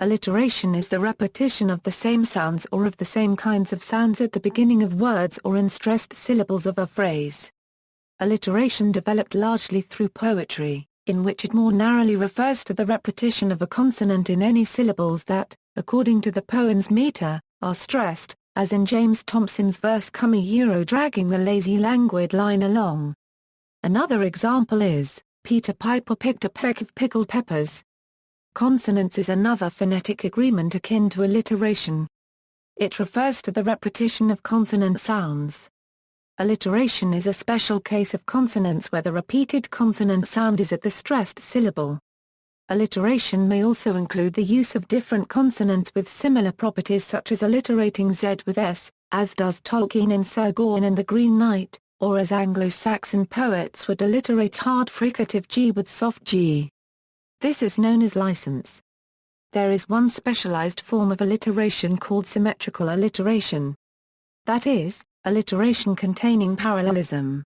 Alliteration is the repetition of the same sounds or of the same kinds of sounds at the beginning of words or in stressed syllables of a phrase. Alliteration developed largely through poetry, in which it more narrowly refers to the repetition of a consonant in any syllables that, according to the poem's meter, are stressed, as in James Thomson's verse "Come dragging the lazy languid line along." Another example is, Peter Piper picked a peck of pickled peppers. Consonance is another phonetic agreement akin to alliteration. It refers to the repetition of consonant sounds. Alliteration is a special case of consonance where the repeated consonant sound is at the stressed syllable. Alliteration may also include the use of different consonants with similar properties such as alliterating Z with S, as does Tolkien in Sir Gawain and the Green Knight, or as Anglo-Saxon poets would alliterate hard fricative G with soft G. This is known as license. There is one specialized form of alliteration called symmetrical alliteration. That is, alliteration containing parallelism.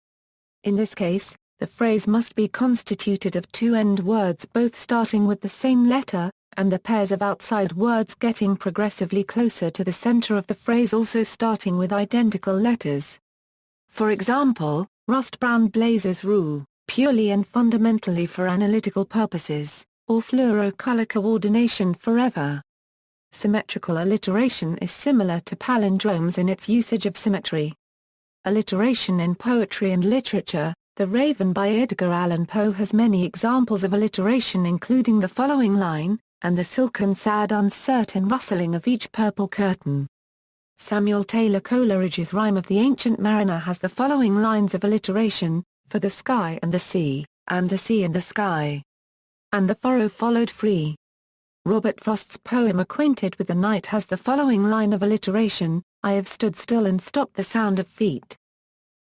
In this case, the phrase must be constituted of two end words both starting with the same letter, and the pairs of outside words getting progressively closer to the center of the phrase also starting with identical letters. For example, rust-brown blazers rule, purely and fundamentally for analytical purposes, or fluorocolor coordination forever. Symmetrical alliteration is similar to palindromes in its usage of symmetry. Alliteration in poetry and literature. The Raven by Edgar Allan Poe has many examples of alliteration including the following line, "And the silken sad uncertain rustling of each purple curtain." Samuel Taylor Coleridge's Rime of the Ancient Mariner has the following lines of alliteration, "For the sky and the sea, and the sea and the sky. And the furrow followed free." Robert Frost's poem Acquainted with the Night has the following line of alliteration, "I have stood still and stopped the sound of feet."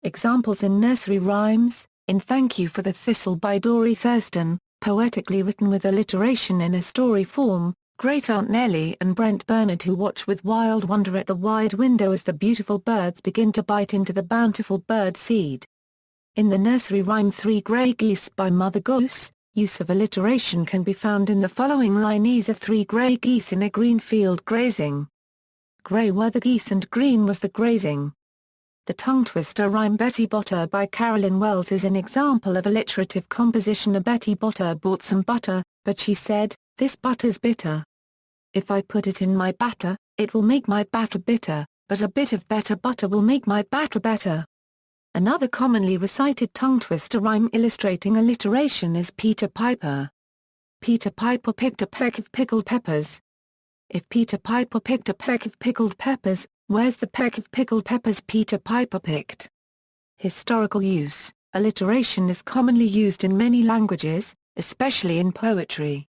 Examples in nursery rhymes, in Thank You for the Thistle by Dorothy Thurston, poetically written with alliteration in a story form, Great Aunt Nellie and Brent Bernard who watch with wild wonder at the wide window as the beautiful birds begin to bite into the bountiful bird seed. In the nursery rhyme Three Grey Geese by Mother Goose, use of alliteration can be found in the following linees of three grey geese in a green field grazing. Grey were the geese and green was the grazing. The tongue-twister rhyme Betty Botter by Carolyn Wells is an example of alliterative composition. A Betty Botter bought some butter, but she said, "This butter's bitter. If I put it in my batter, it will make my batter bitter, but a bit of better butter will make my batter better." Another commonly recited tongue-twister rhyme illustrating alliteration is Peter Piper. Peter Piper picked a peck of pickled peppers. If Peter Piper picked a peck of pickled peppers, where's the peck of pickled peppers Peter Piper picked? Historical use. Alliteration is commonly used in many languages, especially in poetry.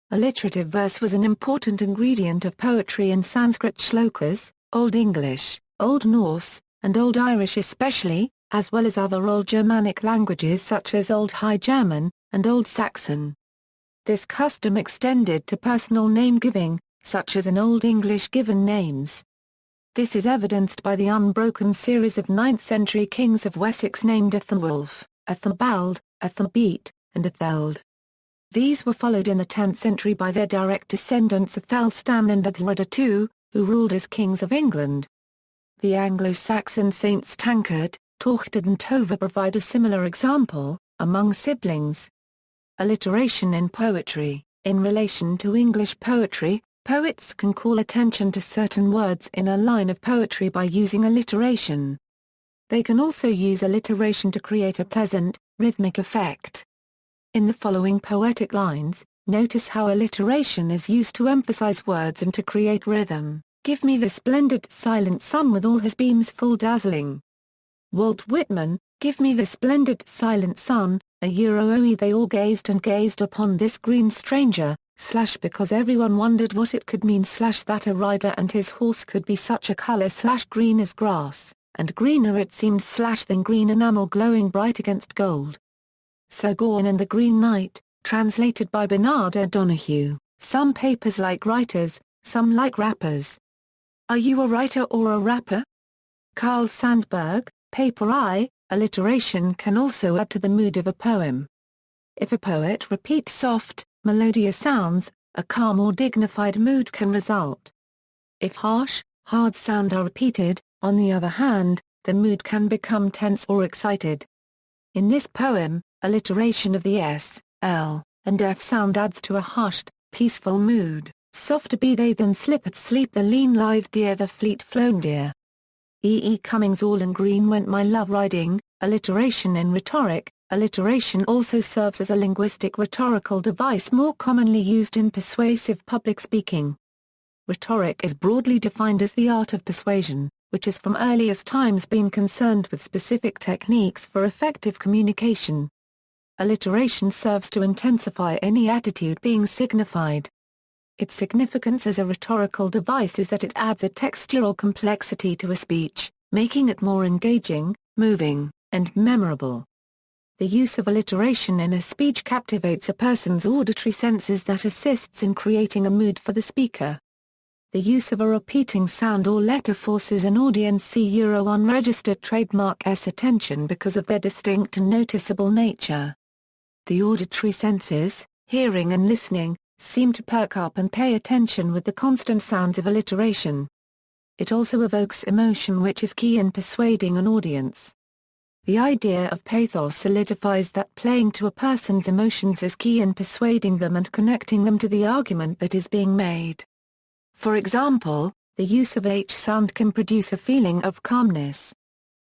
Alliterative verse was an important ingredient of poetry in Sanskrit shlokas, Old English, Old Norse, and Old Irish especially, as well as other Old Germanic languages such as Old High German, and Old Saxon. This custom extended to personal name-giving, such as in Old English given names. This is evidenced by the unbroken series of 9th-century kings of Wessex named Ethelwulf, Ethelbald, Ethelbeat, and Etheld. These were followed in the 10th century by their direct descendants Athelstan and Ethelred II, who ruled as kings of England. The Anglo-Saxon saints Tancred, Torchard and Tova provide a similar example, among siblings. Alliteration in poetry. In relation to English poetry, poets can call attention to certain words in a line of poetry by using alliteration. They can also use alliteration to create a pleasant, rhythmic effect. In the following poetic lines, notice how alliteration is used to emphasize words and to create rhythm. "Give me the splendid silent sun with all his beams full dazzling." Walt Whitman, "Give me the splendid silent sun, a year ago they all gazed and gazed upon this green stranger, / because everyone wondered what it could mean / that a rider and his horse could be such a color / green as grass, and greener it seemed / than green enamel glowing bright against gold." Sir Gawain and the Green Knight, translated by Bernard O'Donoghue, "Some papers like writers, some like rappers. Are you a writer or a rapper?" Carl Sandburg, Paper Eye. Alliteration can also add to the mood of a poem. If a poet repeats soft, melodious sounds, a calm or dignified mood can result. If harsh, hard sounds are repeated, on the other hand, the mood can become tense or excited. In this poem, alliteration of the S, L, and F sound adds to a hushed, peaceful mood. Softer be they than slip at sleep the lean live deer the fleet flown deer. Cummings all in green went my love riding. Alliteration in rhetoric. Alliteration also serves as a linguistic rhetorical device more commonly used in persuasive public speaking. Rhetoric is broadly defined as the art of persuasion, which has from earliest times been concerned with specific techniques for effective communication. Alliteration serves to intensify any attitude being signified. Its significance as a rhetorical device is that it adds a textural complexity to a speech, making it more engaging, moving, and memorable. The use of alliteration in a speech captivates a person's auditory senses that assists in creating a mood for the speaker. The use of a repeating sound or letter forces an audience unregistered trademark's attention because of their distinct and noticeable nature. The auditory senses, hearing and listening, seem to perk up and pay attention with the constant sounds of alliteration. It also evokes emotion which is key in persuading an audience. The idea of pathos solidifies that playing to a person's emotions is key in persuading them and connecting them to the argument that is being made. For example, the use of H sound can produce a feeling of calmness.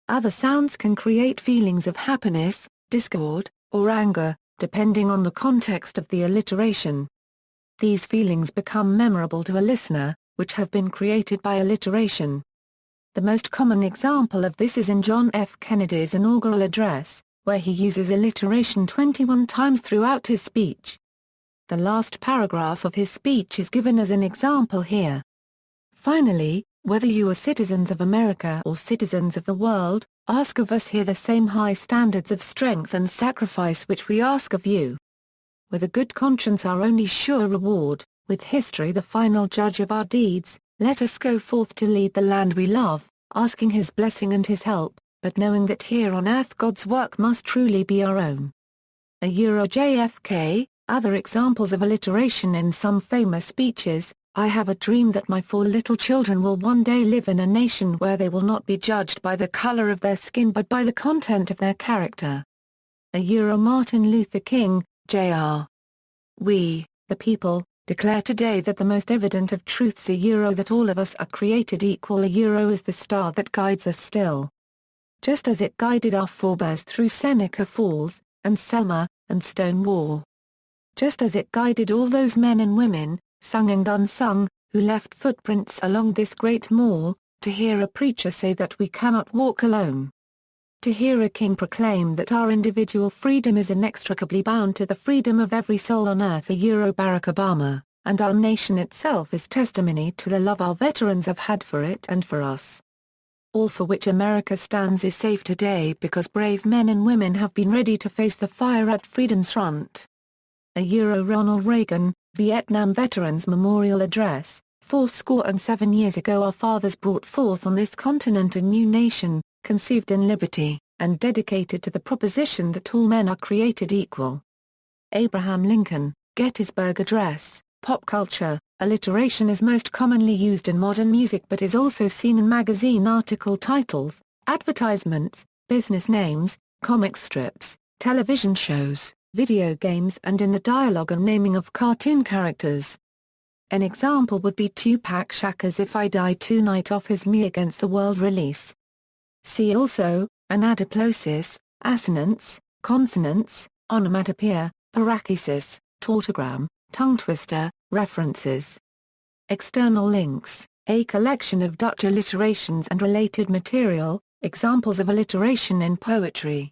Other sounds can create feelings of happiness, discord, or anger, depending on the context of the alliteration. These feelings become memorable to a listener, which have been created by alliteration. The most common example of this is in John F. Kennedy's inaugural address, where he uses alliteration 21 times throughout his speech. The last paragraph of his speech is given as an example here. Finally, whether you are citizens of America or citizens of the world, ask of us here the same high standards of strength and sacrifice which we ask of you. With a good conscience our only sure reward, with history the final judge of our deeds, let us go forth to lead the land we love, asking his blessing and his help, but knowing that here on earth God's work must truly be our own. JFK. Other examples of alliteration in some famous speeches: I have a dream that my 4 little children will one day live in a nation where they will not be judged by the color of their skin but by the content of their character. Martin Luther King, Jr. We, the people, declare today that the most evident of truths that all of us are created equal. Is the star that guides us still. Just as it guided our forebears through Seneca Falls, and Selma, and Stonewall. Just as it guided all those men and women, sung and unsung, who left footprints along this great mall, to hear a preacher say that we cannot walk alone. To hear a king proclaim that our individual freedom is inextricably bound to the freedom of every soul on earth. Barack Obama, and our nation itself is testimony to the love our veterans have had for it and for us. All for which America stands is safe today because brave men and women have been ready to face the fire at freedom's front. Ronald Reagan, Vietnam Veterans Memorial Address. 7 years ago our fathers brought forth on this continent a new nation, conceived in liberty, and dedicated to the proposition that all men are created equal. Abraham Lincoln, Gettysburg Address. Pop culture. Alliteration is most commonly used in modern music but is also seen in magazine article titles, advertisements, business names, comic strips, television shows, video games and in the dialogue and naming of cartoon characters. An example would be Tupac Shakur's If I Die Tonight off his Me Against the World release. See also, anadiplosis, assonance, consonants, onomatopoeia, parachesis, tautogram, tongue twister, references. External links, a collection of Dutch alliterations and related material, examples of alliteration in poetry.